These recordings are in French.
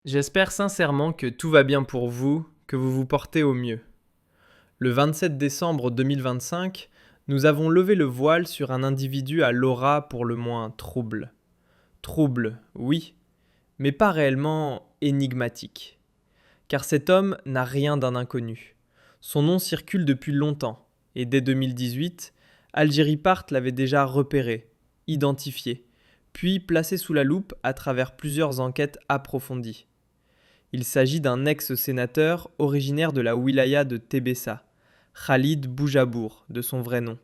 J'espère sincèrement que tout va bien pour vous, que vous vous portez au mieux. Le 27 décembre 2025, nous avons levé le voile sur un individu à l'aura pour le moins trouble. Trouble, oui, mais pas réellement énigmatique. Car cet homme n'a rien d'un inconnu. Son nom circule depuis longtemps, et dès 2018, Algérie Part l'avait déjà repéré, identifié, puis placé sous la loupe à travers plusieurs enquêtes approfondies. Il s'agit d'un ex-sénateur originaire de la wilaya de Tébessa, Khalid Boujabour, de son vrai nom,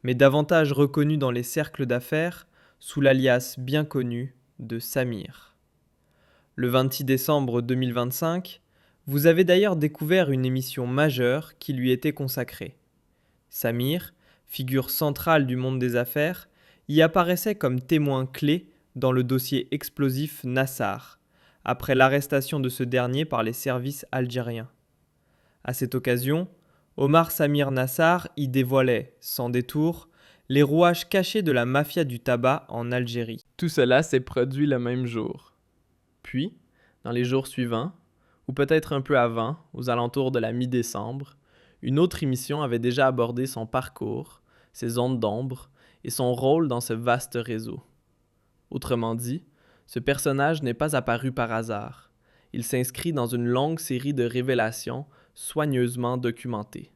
mais davantage reconnu dans les cercles d'affaires sous l'alias bien connu de Samir. Le 26 décembre 2025, vous avez d'ailleurs découvert une émission majeure qui lui était consacrée. Samir, figure centrale du monde des affaires, y apparaissait comme témoin clé dans le dossier explosif Nassar, après l'arrestation de ce dernier par les services algériens. À cette occasion, Omar Samir Nassar y dévoilait, sans détour, les rouages cachés de la mafia du tabac en Algérie. Tout cela s'est produit le même jour. Puis, dans les jours suivants, ou peut-être un peu avant, aux alentours de la mi-décembre, une autre émission avait déjà abordé son parcours, ses ondes d'ombre et son rôle dans ce vaste réseau. Autrement dit, ce personnage n'est pas apparu par hasard. Il s'inscrit dans une longue série de révélations soigneusement documentées.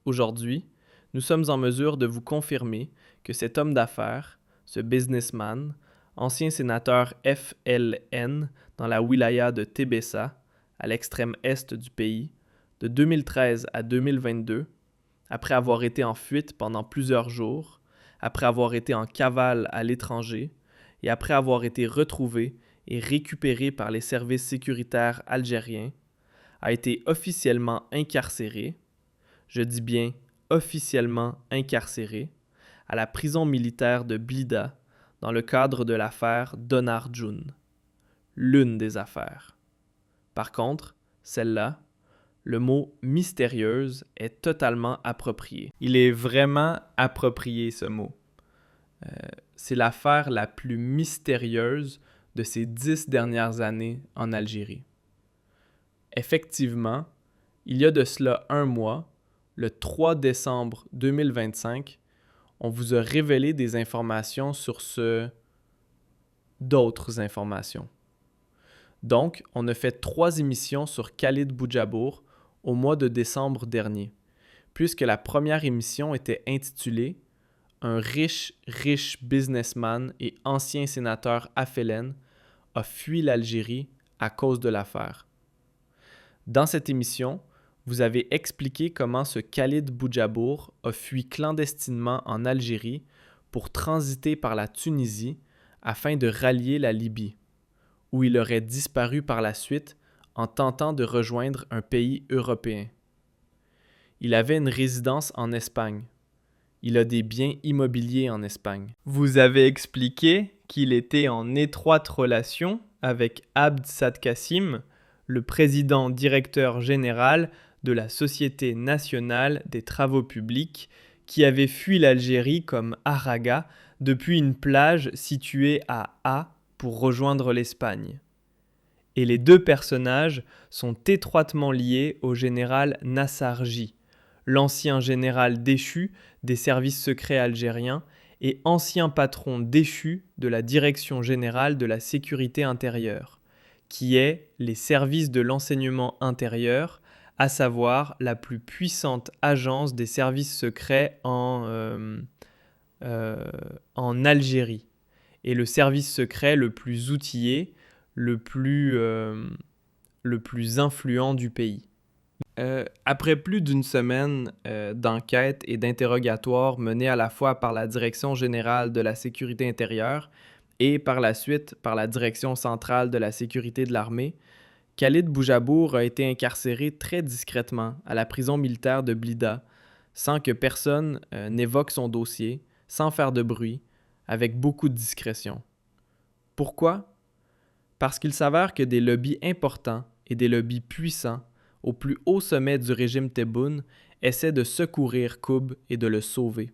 Aujourd'hui, nous sommes en mesure de vous confirmer que cet homme d'affaires, ce businessman, ancien sénateur FLN dans la wilaya de Tébessa, à l'extrême est du pays, de 2013 à 2022, après avoir été en fuite pendant plusieurs jours, après avoir été en cavale à l'étranger et après avoir été retrouvé et récupéré par les services sécuritaires algériens, a été officiellement incarcéré, je dis bien officiellement incarcéré, à la prison militaire de Blida dans le cadre de l'affaire Donar Djoun, l'une des affaires. Par contre, celle-là, le mot mystérieuse est totalement approprié. Il est vraiment approprié, ce mot. C'est l'affaire la plus mystérieuse de ces 10 dernières années en Algérie. Effectivement, il y a de cela un mois, le 3 décembre 2025, on vous a révélé des informations sur d'autres informations. Donc, on a fait 3 émissions sur Khalid Boujabour au mois de décembre dernier, puisque la première émission était intitulée « Un riche businessman et ancien sénateur FLN a fui l'Algérie à cause de l'affaire ». Dans cette émission, vous avez expliqué comment ce Khalid Boujabour a fui clandestinement en Algérie pour transiter par la Tunisie afin de rallier la Libye, où il aurait disparu par la suite en tentant de rejoindre un pays européen. Il avait une résidence en Espagne. Il a des biens immobiliers en Espagne. Vous avez expliqué qu'il était en étroite relation avec Abd Saad Kassim, le président directeur général de la Société nationale des travaux publics, qui avait fui l'Algérie comme Araga depuis une plage située à pour rejoindre l'Espagne. Et les deux personnages sont étroitement liés au général Nassar J, l'ancien général déchu des services secrets algériens et ancien patron déchu de la Direction générale de la sécurité intérieure, qui est les services de l'enseignement intérieur, à savoir la plus puissante agence des services secrets en Algérie, et le service secret le plus outillé, le plus influent du pays. Après plus d'une semaine d'enquête et d'interrogatoires menés à la fois par la Direction générale de la sécurité intérieure et par la suite par la Direction centrale de la sécurité de l'armée, Khalid Boujabour a été incarcéré très discrètement à la prison militaire de Blida, sans que personne n'évoque son dossier, sans faire de bruit, avec beaucoup de discrétion. Pourquoi? Parce qu'il s'avère que des lobbies importants et des lobbies puissants au plus haut sommet du régime Tebboune essaient de secourir Koub et de le sauver.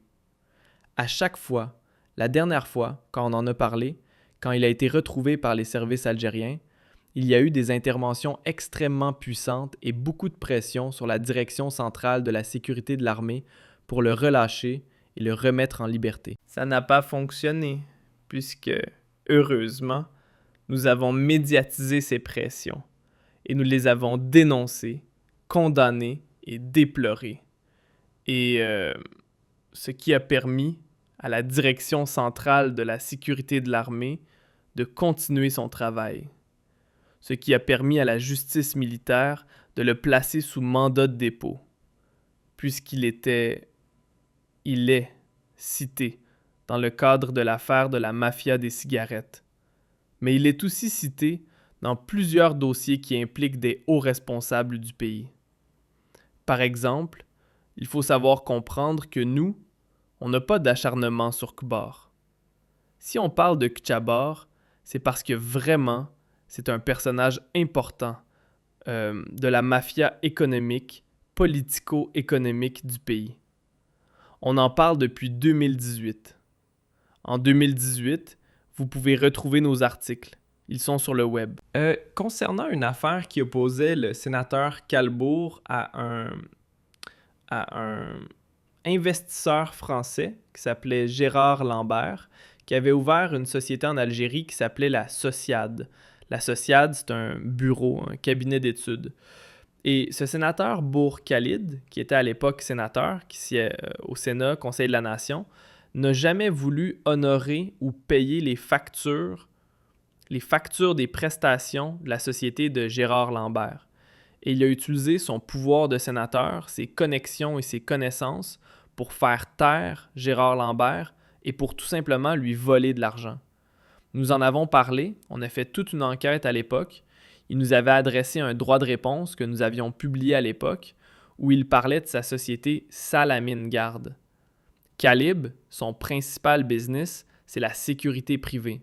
À chaque fois, la dernière fois, quand on en a parlé, quand il a été retrouvé par les services algériens, il y a eu des interventions extrêmement puissantes et beaucoup de pression sur la direction centrale de la sécurité de l'armée pour le relâcher et le remettre en liberté. Ça n'a pas fonctionné, puisque, heureusement, nous avons médiatisé ces pressions et nous les avons dénoncées, condamnées et déplorées. Et ce qui a permis à la direction centrale de la sécurité de l'armée de continuer son travail. Ce qui a permis à la justice militaire de le placer sous mandat de dépôt, puisqu'il est cité dans le cadre de l'affaire de la mafia des cigarettes. Mais il est aussi cité dans plusieurs dossiers qui impliquent des hauts responsables du pays. Par exemple, il faut savoir comprendre que nous, on n'a pas d'acharnement sur Kbar. Si on parle de Kchabar, c'est parce que vraiment, c'est un personnage important de la mafia économique, politico-économique du pays. On en parle depuis 2018. En 2018, vous pouvez retrouver nos articles. Ils sont sur le web. Concernant une affaire qui opposait le sénateur Calbourg à un investisseur français qui s'appelait Gérard Lambert, qui avait ouvert une société en Algérie qui s'appelait la Sociade. La Sociade, c'est un bureau, un cabinet d'études. Et ce sénateur Bour Khalid, qui était à l'époque sénateur, qui sied au Sénat, Conseil de la Nation, n'a jamais voulu honorer ou payer les factures des prestations de la société de Gérard Lambert. Et il a utilisé son pouvoir de sénateur, ses connexions et ses connaissances pour faire taire Gérard Lambert et pour tout simplement lui voler de l'argent. Nous en avons parlé, on a fait toute une enquête à l'époque. Il nous avait adressé un droit de réponse que nous avions publié à l'époque, où il parlait de sa société Salamine Garde. Calib, son principal business, c'est la sécurité privée.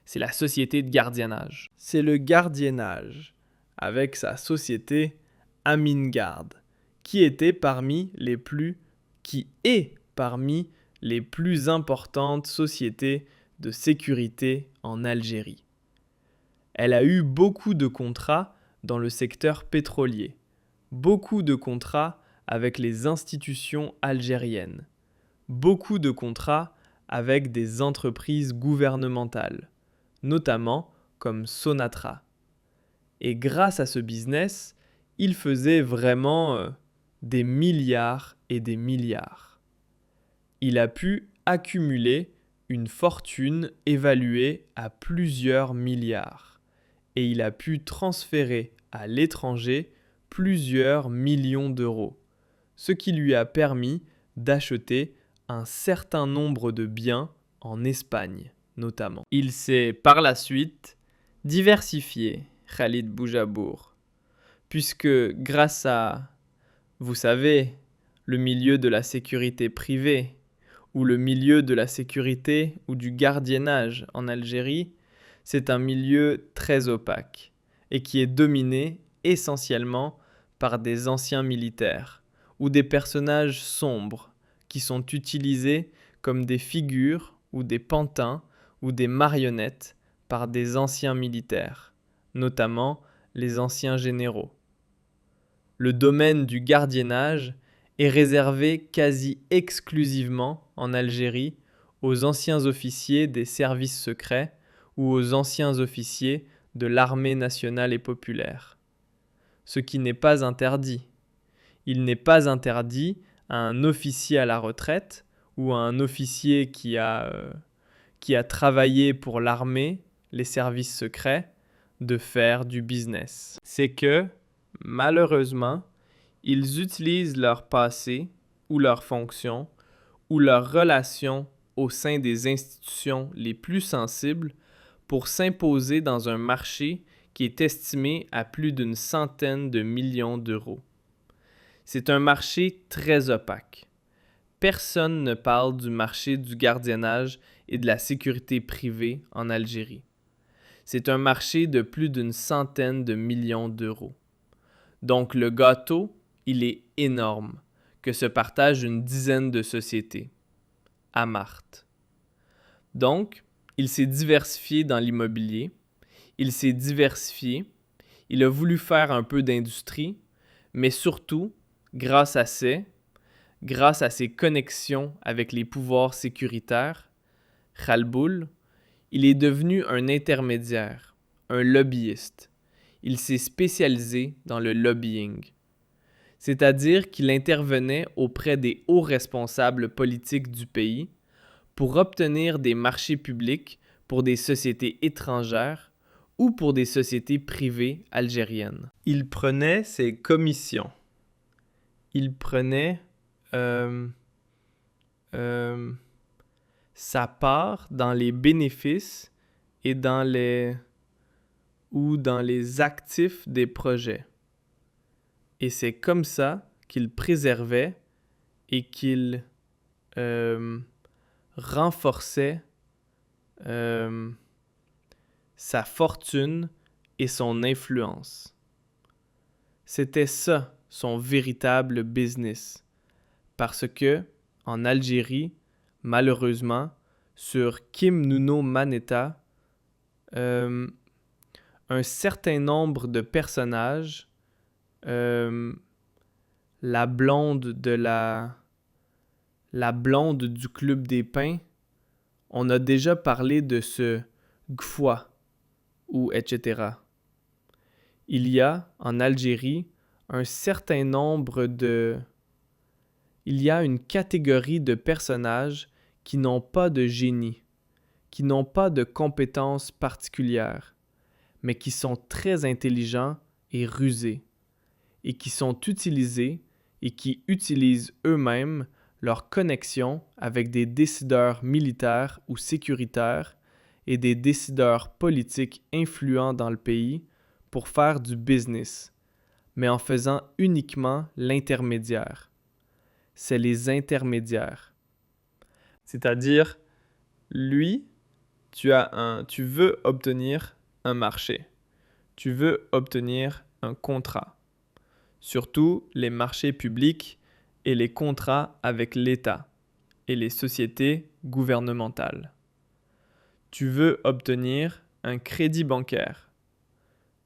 C'est la société de gardiennage. C'est le gardiennage, avec sa société Amin Garde, qui est parmi les plus importantes sociétés de sécurité en Algérie. Elle a eu beaucoup de contrats dans le secteur pétrolier, beaucoup de contrats avec les institutions algériennes, beaucoup de contrats avec des entreprises gouvernementales, notamment comme Sonatra. Et grâce à ce business, il faisait vraiment des milliards et des milliards. Il a pu accumuler une fortune évaluée à plusieurs milliards et il a pu transférer à l'étranger plusieurs millions d'euros, ce qui lui a permis d'acheter un certain nombre de biens en Espagne notamment. Il s'est par la suite diversifié, Khalid Boujabour, puisque grâce à, vous savez, le milieu de la sécurité privée, ou le milieu de la sécurité ou du gardiennage en Algérie, c'est un milieu très opaque et qui est dominé essentiellement par des anciens militaires ou des personnages sombres qui sont utilisés comme des figures ou des pantins ou des marionnettes par des anciens militaires, notamment les anciens généraux. Le domaine du gardiennage est réservé quasi exclusivement en Algérie aux anciens officiers des services secrets ou aux anciens officiers de l'armée nationale et populaire. Ce qui n'est pas interdit. Il n'est pas interdit à un officier à la retraite ou à un officier qui a travaillé pour l'armée, les services secrets, de faire du business. C'est que, malheureusement, ils utilisent leur passé ou leur fonction ou leurs relations au sein des institutions les plus sensibles pour s'imposer dans un marché qui est estimé à plus d'une centaine de millions d'euros. C'est un marché très opaque. Personne ne parle du marché du gardiennage et de la sécurité privée en Algérie. C'est un marché de plus d'une centaine de millions d'euros. Donc le gâteau, il est énorme, que se partagent une dizaine de sociétés. Amart. Donc, il s'est diversifié dans l'immobilier, il s'est diversifié Il a voulu faire un peu d'industrie, mais surtout, grâce à ses connexions avec les pouvoirs sécuritaires, Khalboul, il est devenu un intermédiaire, un lobbyiste. Il s'est spécialisé dans le lobbying. C'est-à-dire qu'il intervenait auprès des hauts responsables politiques du pays pour obtenir des marchés publics pour des sociétés étrangères ou pour des sociétés privées algériennes. Il prenait ses commissions. Il prenait sa part dans les bénéfices et dans les actifs des projets. Et c'est comme ça qu'il préservait et qu'il renforçait sa fortune et son influence. C'était ça son véritable business. Parce que, en Algérie, malheureusement, sur Kim Nuno Manetta, un certain nombre de personnages, la blonde du Club des Pins, on a déjà parlé de ce Gfwa, ou etc. Il y a, en Algérie, il y a une catégorie de personnages qui n'ont pas de génie, qui n'ont pas de compétences particulières, mais qui sont très intelligents et rusés, et qui sont utilisés et qui utilisent eux-mêmes leur connexion avec des décideurs militaires ou sécuritaires et des décideurs politiques influents dans le pays pour faire du business, mais en faisant uniquement l'intermédiaire. C'est les intermédiaires. C'est-à-dire, lui, tu veux obtenir un marché. Tu veux obtenir un contrat. Surtout les marchés publics et les contrats avec l'État et les sociétés gouvernementales. Tu veux obtenir un crédit bancaire.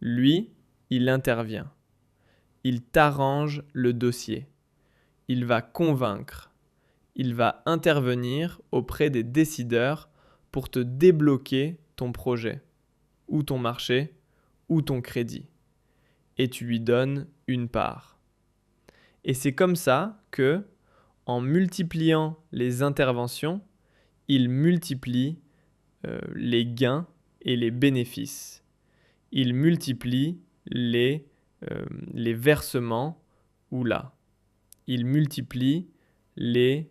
Lui, il intervient. Il t'arrange le dossier. Il va convaincre. Il va intervenir auprès des décideurs pour te débloquer ton projet, ou ton marché, ou ton crédit. Et tu lui donnes une part. Et c'est comme ça que, en multipliant les interventions, il multiplie les gains et les bénéfices. Il multiplie les versements ou là. Il multiplie il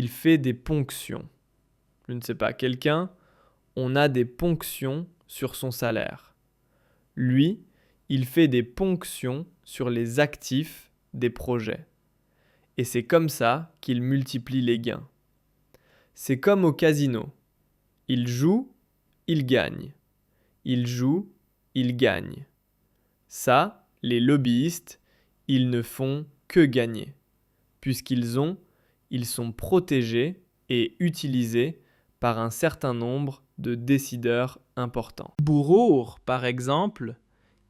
fait des ponctions. Je ne sais pas, on a des ponctions sur son salaire. Lui, il fait des ponctions sur les actifs des projets. Et c'est comme ça qu'il multiplie les gains. C'est comme au casino. Il joue, il gagne. Il joue, il gagne. Ça, les lobbyistes, ils ne font que gagner, puisqu'ils sont protégés et utilisés par un certain nombre de décideurs importants. Bourour, par exemple,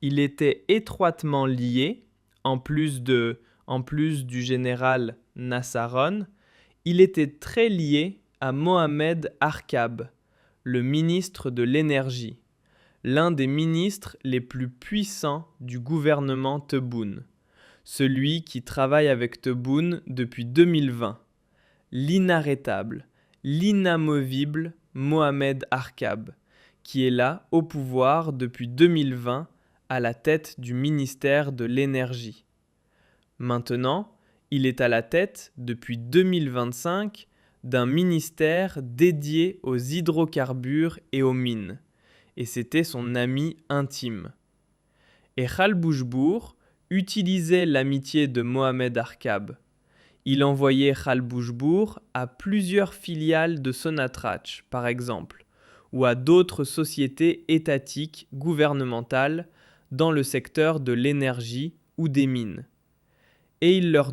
il était étroitement lié, en plus du général Nassaron, il était très lié à Mohamed Arkab, le ministre de l'énergie, l'un des ministres les plus puissants du gouvernement Tebboune, celui qui travaille avec Tebboune depuis 2020, l'inarrêtable, l'inamovible Mohamed Arkab, qui est là au pouvoir depuis 2020 à la tête du ministère de l'énergie. Maintenant, il est à la tête depuis 2025 d'un ministère dédié aux hydrocarbures et aux mines, et c'était son ami intime. Et Khalboujbour utilisait l'amitié de Mohamed Arkab. Il envoyait Khalboujbour à plusieurs filiales de Sonatrach, par exemple, ou à d'autres sociétés étatiques gouvernementales dans le secteur de l'énergie ou des mines. Et il leur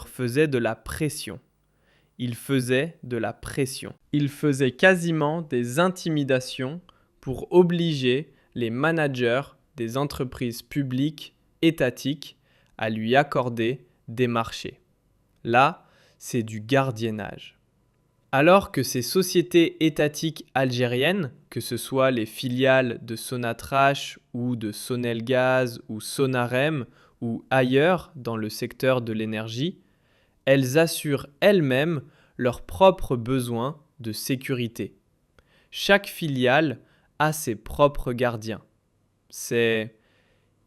faisait de la pression. Il faisait quasiment des intimidations pour obliger les managers des entreprises publiques étatiques à lui accorder des marchés. Là, c'est du gardiennage. Alors que ces sociétés étatiques algériennes, que ce soit les filiales de Sonatrach ou de Sonelgaz ou Sonarem ou ailleurs dans le secteur de l'énergie, elles assurent elles-mêmes leurs propres besoins de sécurité. Chaque filiale a ses propres gardiens.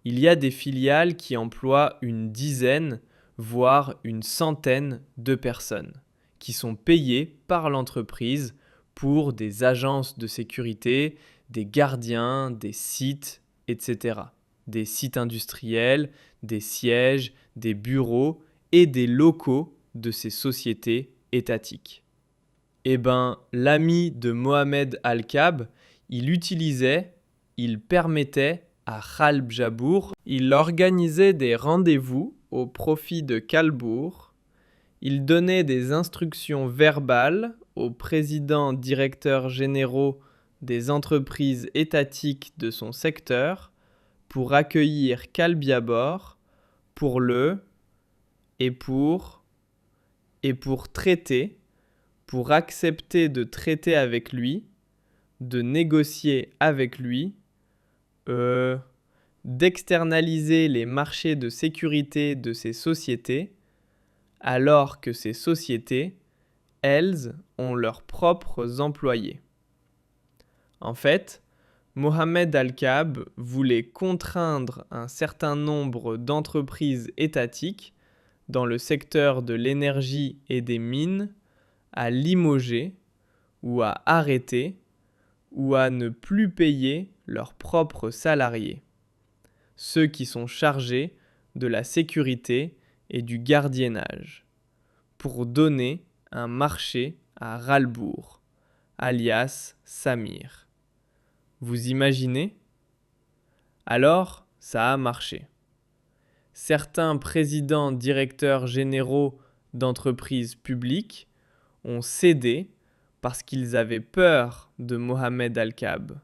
Il y a des filiales qui emploient une dizaine, voire une centaine de personnes, qui sont payées par l'entreprise pour des agences de sécurité, des gardiens, des sites, etc. Des sites industriels, des sièges, des bureaux et des locaux de ces sociétés étatiques. Eh ben, l'ami de Mohamed Al-Kab, il permettait à Khalb Jabour, il organisait des rendez-vous au profit de Kalbour, il donnait des instructions verbales aux présidents directeurs généraux des entreprises étatiques de son secteur pour accueillir Kalbiabor pour traiter, pour accepter de traiter avec lui, de négocier avec lui, d'externaliser les marchés de sécurité de ces sociétés, alors que ces sociétés, elles, ont leurs propres employés. En fait, Mohamed Al-Kab voulait contraindre un certain nombre d'entreprises étatiques dans le secteur de l'énergie et des mines à limoger ou à arrêter ou à ne plus payer leurs propres salariés, ceux qui sont chargés de la sécurité et du gardiennage, pour donner un marché à Ralbourg, alias Samir. Vous imaginez ? Alors, ça a marché. Certains présidents directeurs généraux d'entreprises publiques ont cédé parce qu'ils avaient peur de Mohamed Al-Kab.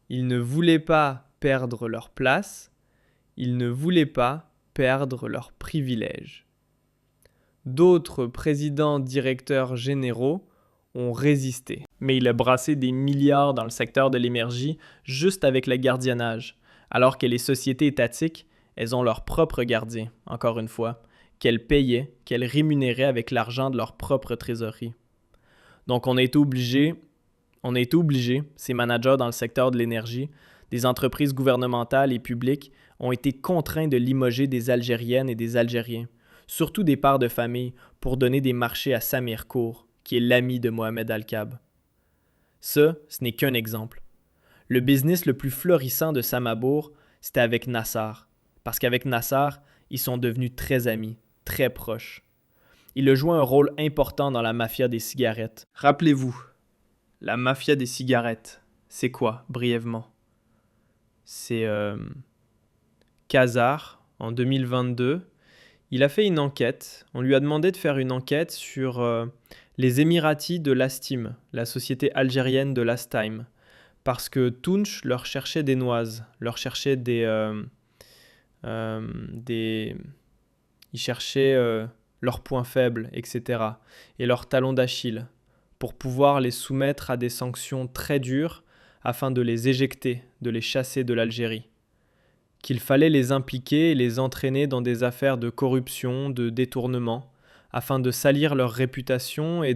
Ils ne voulaient pas perdre leur place, ils ne voulaient pas perdre leurs privilèges. D'autres présidents directeurs généraux ont résisté. Mais il a brassé des milliards dans le secteur de l'énergie juste avec le gardiennage, alors que les sociétés étatiques, elles ont leurs propres gardiens, encore une fois, qu'elles payaient, qu'elles rémunéraient avec l'argent de leur propre trésorerie. Donc on est obligé, ces managers dans le secteur de l'énergie, des entreprises gouvernementales et publiques, ont été contraints de limoger des Algériennes et des Algériens, surtout des pères de famille, pour donner des marchés à Samir Kour, qui est l'ami de Mohamed Al-Kab. Ce n'est qu'un exemple. Le business le plus florissant de Samabour, c'était avec Nassar. Parce qu'avec Nassar, ils sont devenus très amis, très proches. Il a joué un rôle important dans la mafia des cigarettes. Rappelez-vous, la mafia des cigarettes, c'est quoi, brièvement ? C'est Khazar, en 2022, il a fait une enquête. On lui a demandé de faire une enquête sur les Émiratis de Lastim, la société algérienne de Lastime. Parce que Tunch leur cherchait des noises, leur cherchait ils cherchaient leurs points faibles, etc. et leurs talons d'Achille, pour pouvoir les soumettre à des sanctions très dures afin de les éjecter, de les chasser de l'Algérie. Qu'il fallait les impliquer et les entraîner dans des affaires de corruption, de détournement, afin de salir leur réputation et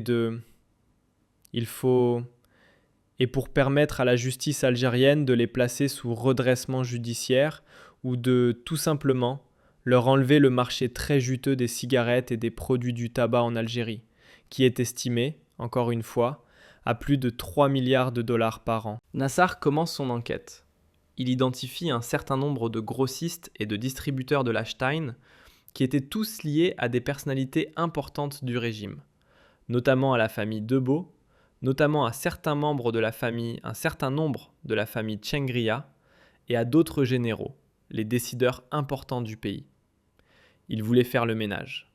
pour permettre à la justice algérienne de les placer sous redressement judiciaire ou de, tout simplement, leur enlever le marché très juteux des cigarettes et des produits du tabac en Algérie, qui est estimé, encore une fois, à plus de 3 milliards de dollars par an. Nassar commence son enquête. Il identifie un certain nombre de grossistes et de distributeurs de la Stein qui étaient tous liés à des personnalités importantes du régime, notamment à la famille Debo, notamment à certains membres de la famille, un certain nombre de la famille Tchengria et à d'autres généraux, les décideurs importants du pays. Il voulait faire le ménage.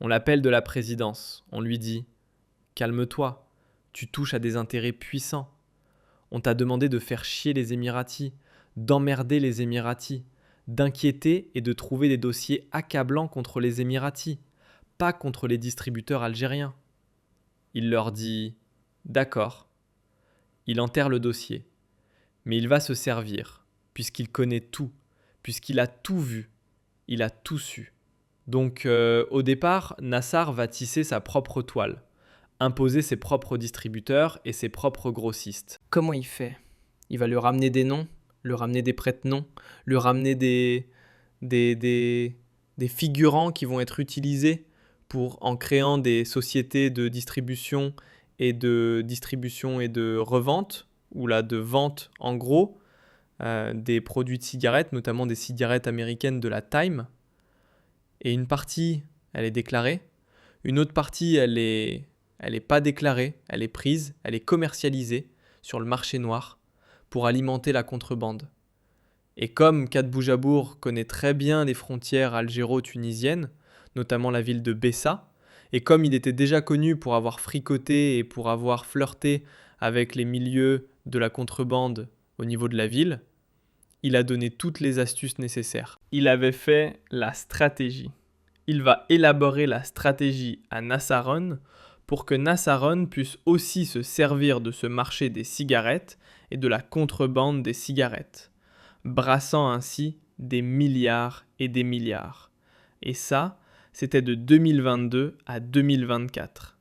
On l'appelle de la présidence, on lui dit « Calme-toi, tu touches à des intérêts puissants ». On t'a demandé de faire chier les Émiratis, d'emmerder les Émiratis, d'inquiéter et de trouver des dossiers accablants contre les Émiratis, pas contre les distributeurs algériens. Il leur dit « D'accord ». Il enterre le dossier. Mais il va se servir, puisqu'il connaît tout, puisqu'il a tout vu, il a tout su. Donc au départ, Nassar va tisser sa propre toile, imposer ses propres distributeurs et ses propres grossistes. Comment il fait ? Il va lui ramener des noms, lui ramener des prête-noms, lui ramener des figurants qui vont être utilisés en créant des sociétés de distribution et de revente, ou là de vente en gros, des produits de cigarettes, notamment des cigarettes américaines de la Time. Et une partie, elle est déclarée. Une autre partie, elle est pas déclarée, elle est prise, elle est commercialisée sur le marché noir pour alimenter la contrebande. Et comme Kadboujabour connaît très bien les frontières algéro-tunisiennes, notamment la ville de Bessa, et comme il était déjà connu pour avoir fricoté et pour avoir flirté avec les milieux de la contrebande au niveau de la ville, il a donné toutes les astuces nécessaires. Il avait fait la stratégie. Il va élaborer la stratégie à Nassaron pour que Nassaron puisse aussi se servir de ce marché des cigarettes et de la contrebande des cigarettes, brassant ainsi des milliards et des milliards. Et ça, c'était de 2022 à 2024.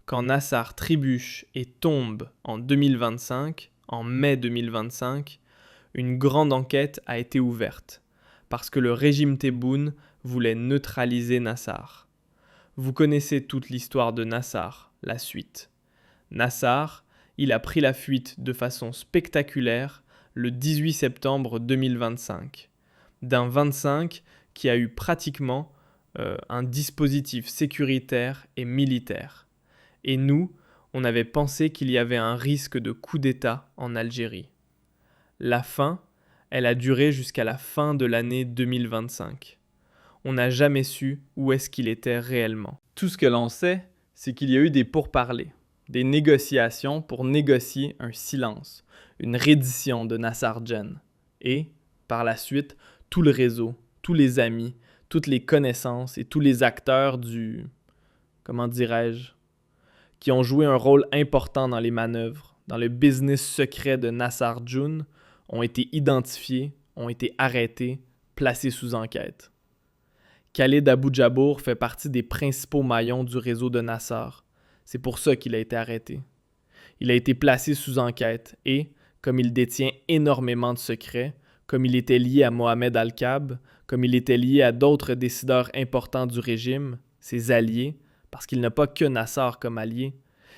Quand Nassar trébuche et tombe en 2025, en mai 2025, une grande enquête a été ouverte, parce que le régime Tebboune voulait neutraliser Nassar. Vous connaissez toute l'histoire de Nassar, la suite. Nassar, il a pris la fuite de façon spectaculaire le 18 septembre 2025, d'un 25 qui a eu pratiquement un dispositif sécuritaire et militaire. Et nous, on avait pensé qu'il y avait un risque de coup d'État en Algérie. La fin, elle a duré jusqu'à la fin de l'année 2025. On n'a jamais su où est-ce qu'il était réellement. Tout ce que l'on sait, c'est qu'il y a eu des pourparlers, des négociations pour négocier un silence, une reddition de Nassar Djen. Et, par la suite, tout le réseau, tous les amis, toutes les connaissances et tous les acteurs qui ont joué un rôle important dans les manœuvres, dans le business secret de Nassar Djoun, ont été identifiés, ont été arrêtés, placés sous enquête. Khalid Abou Djabour fait partie des principaux maillons du réseau de Nassar. C'est pour ça qu'il a été arrêté. Il a été placé sous enquête et, comme il détient énormément de secrets, comme il était lié à Mohamed Al-Kab, comme il était lié à d'autres décideurs importants du régime, ses alliés, parce qu'il n'a pas que Nassar comme allié,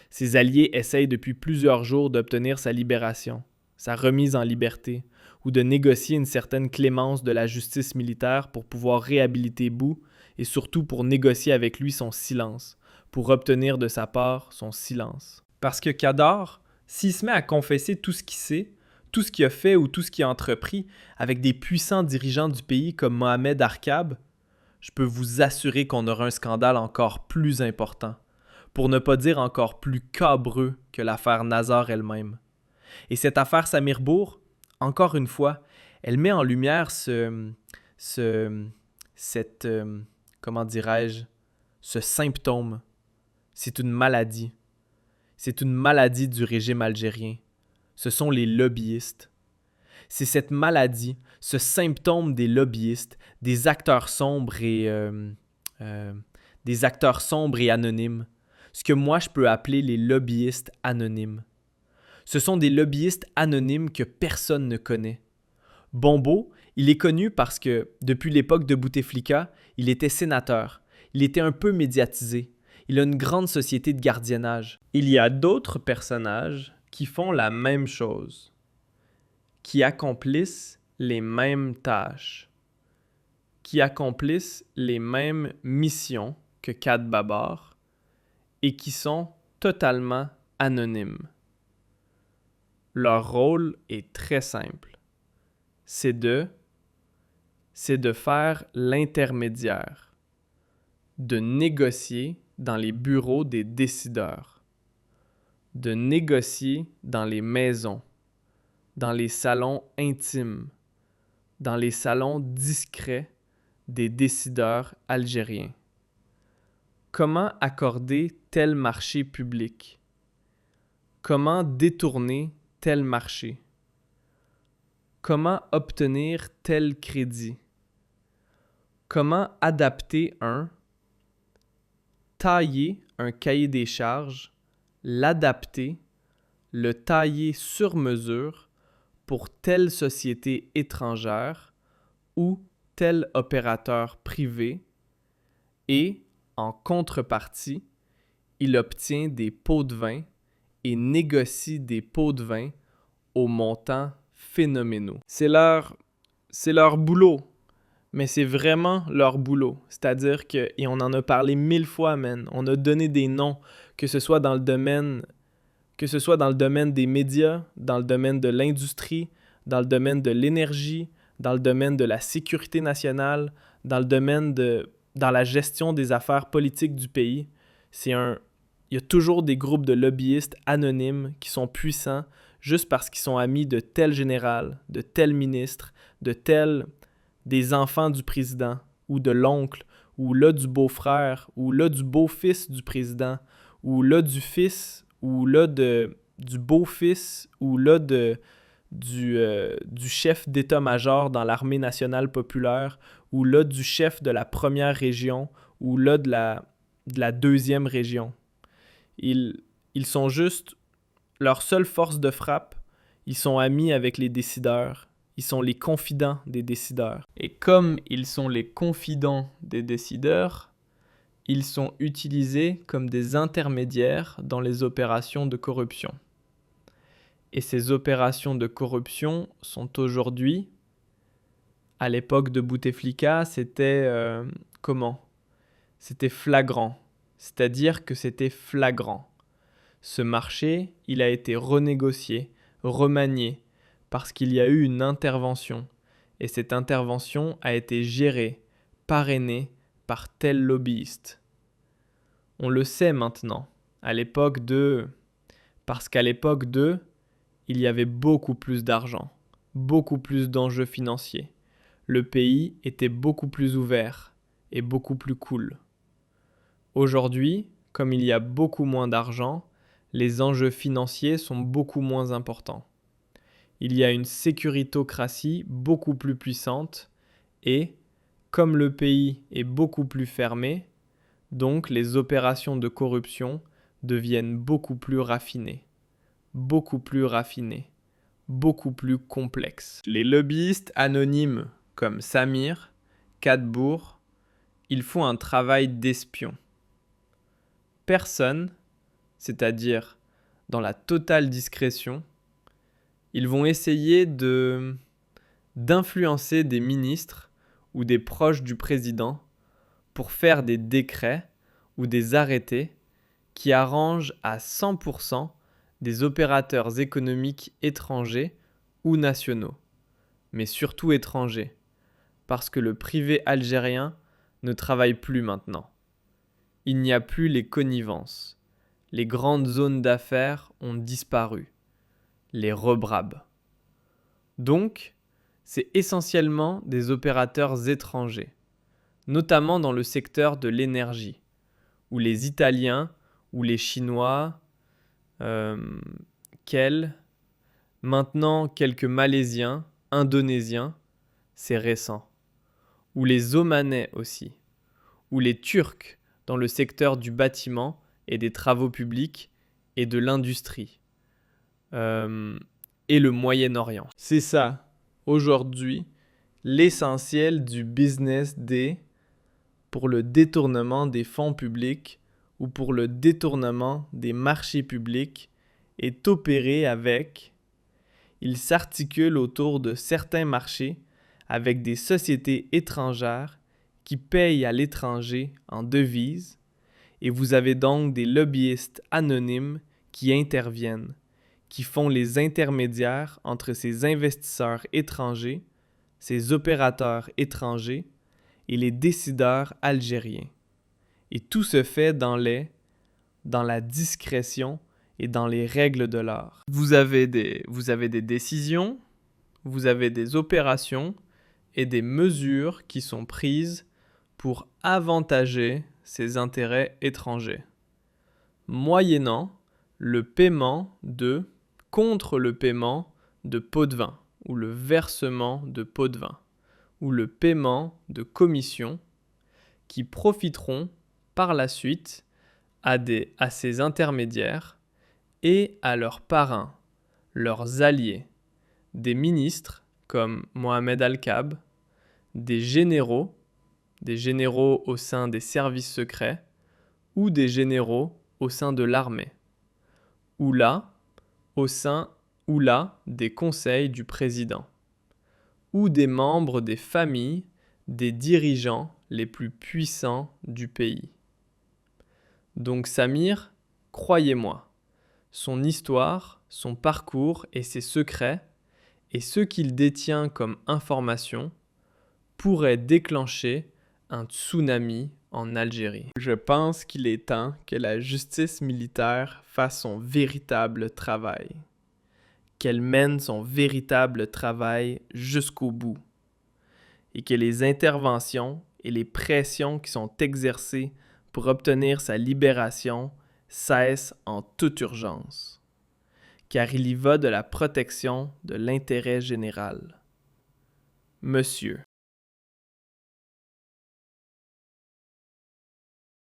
ses alliés essayent depuis plusieurs jours d'obtenir sa libération, sa remise en liberté, ou de négocier une certaine clémence de la justice militaire pour pouvoir réhabiliter Bou et surtout pour négocier avec lui son silence, pour obtenir de sa part son silence. Parce que Kadar, s'il se met à confesser tout ce qu'il sait, tout ce qu'il a fait ou tout ce qu'il a entrepris avec des puissants dirigeants du pays comme Mohamed Arkab, je peux vous assurer qu'on aura un scandale encore plus important, pour ne pas dire encore plus cabreux que l'affaire Nazar elle-même. Et cette affaire Samir Bourg, encore une fois, elle met en lumière ce symptôme. C'est une maladie. C'est une maladie du régime algérien. Ce sont les lobbyistes. C'est cette maladie, ce symptôme des lobbyistes, des acteurs sombres et anonymes. Ce que moi je peux appeler les lobbyistes anonymes. Ce sont des lobbyistes anonymes que personne ne connaît. Bombo, il est connu parce que, depuis l'époque de Bouteflika, il était sénateur. Il était un peu médiatisé. Il a une grande société de gardiennage. Il y a d'autres personnages qui font la même chose, qui accomplissent les mêmes tâches, qui accomplissent les mêmes missions que Kad Babar et qui sont totalement anonymes. Leur rôle est très simple. C'est de faire l'intermédiaire, de négocier dans les bureaux des décideurs, de négocier dans les maisons, dans les salons intimes, dans les salons discrets des décideurs algériens. Comment accorder tel marché public? Comment détourner tel marché? Comment obtenir tel crédit? Comment adapter tailler un cahier des charges, l'adapter, le tailler sur mesure pour telle société étrangère ou tel opérateur privé et, en contrepartie, il obtient des pots de vin et négocie des pots de vin aux montants phénoménaux. C'est leur boulot, mais c'est vraiment leur boulot. C'est-à-dire que, et on en a parlé 1000 fois, man, on a donné des noms, que ce soit dans le domaine des médias, dans le domaine de l'industrie, dans le domaine de l'énergie, dans le domaine de la sécurité nationale, dans la gestion des affaires politiques du pays. Il y a toujours des groupes de lobbyistes anonymes qui sont puissants juste parce qu'ils sont amis de tel général, de tel ministre, des enfants du président, ou de l'oncle, ou là du beau-frère, ou là du beau-fils du président, ou là du fils, ou là du beau-fils, ou là du chef d'état-major dans l'armée nationale populaire, ou là du chef de la première région, ou là de la deuxième région. Ils sont juste leur seule force de frappe. Ils sont amis avec les décideurs. Ils sont les confidents des décideurs. Et comme ils sont les confidents des décideurs, ils sont utilisés comme des intermédiaires dans les opérations de corruption. Et ces opérations de corruption sont aujourd'hui, à l'époque de Bouteflika, c'était C'était flagrant. C'est-à-dire que c'était flagrant. Ce marché, il a été renégocié, remanié, parce qu'il y a eu une intervention. Et cette intervention a été gérée, parrainée par tel lobbyiste. On le sait maintenant, parce qu'à l'époque il y avait beaucoup plus d'argent, beaucoup plus d'enjeux financiers. Le pays était beaucoup plus ouvert et beaucoup plus cool. Aujourd'hui, comme il y a beaucoup moins d'argent, les enjeux financiers sont beaucoup moins importants. Il y a une sécuritocratie beaucoup plus puissante et, comme le pays est beaucoup plus fermé, donc les opérations de corruption deviennent beaucoup plus raffinées, beaucoup plus complexes. Les lobbyistes anonymes comme Samir, Kadbour, ils font un travail d'espion. Personne, c'est-à-dire dans la totale discrétion, ils vont essayer d'influencer des ministres ou des proches du président pour faire des décrets ou des arrêtés qui arrangent à 100% des opérateurs économiques étrangers ou nationaux, mais surtout étrangers, parce que le privé algérien ne travaille plus maintenant. Il n'y a plus les connivences. Les grandes zones d'affaires ont disparu. Les rebrabes. Donc, c'est essentiellement des opérateurs étrangers, notamment dans le secteur de l'énergie, où les Italiens ou les Chinois, maintenant quelques Malaisiens, Indonésiens, c'est récent, ou les Omanais aussi, ou les Turcs dans le secteur du bâtiment et des travaux publics et de l'industrie, et le Moyen-Orient. C'est ça, aujourd'hui, l'essentiel du business pour le détournement des fonds publics ou pour le détournement des marchés publics est opéré il s'articule autour de certains marchés avec des sociétés étrangères qui payent à l'étranger en devises, et vous avez donc des lobbyistes anonymes qui interviennent, qui font les intermédiaires entre ces investisseurs étrangers, ces opérateurs étrangers et les décideurs algériens. Et tout se fait dans la discrétion et dans les règles de l'art. Vous avez des décisions, vous avez des opérations et des mesures qui sont prises pour avantager ces intérêts étrangers, moyennant le paiement contre le paiement de pots de vin, ou le versement de pots de vin, ou le paiement de commissions qui profiteront par la suite à ces intermédiaires et à leurs parrains, leurs alliés, des ministres comme Mohamed Al-Kab, des généraux au sein des services secrets ou des généraux au sein de l'armée, ou là des conseils du président, ou des membres des familles des dirigeants les plus puissants du pays. Donc Samir, croyez-moi, son histoire, son parcours et ses secrets, et ce qu'il détient comme information, pourraient déclencher un tsunami en Algérie. Je pense qu'il est temps que la justice militaire fasse son véritable travail, qu'elle mène son véritable travail jusqu'au bout, et que les interventions et les pressions qui sont exercées pour obtenir sa libération cessent en toute urgence, car il y va de la protection de l'intérêt général. Monsieur,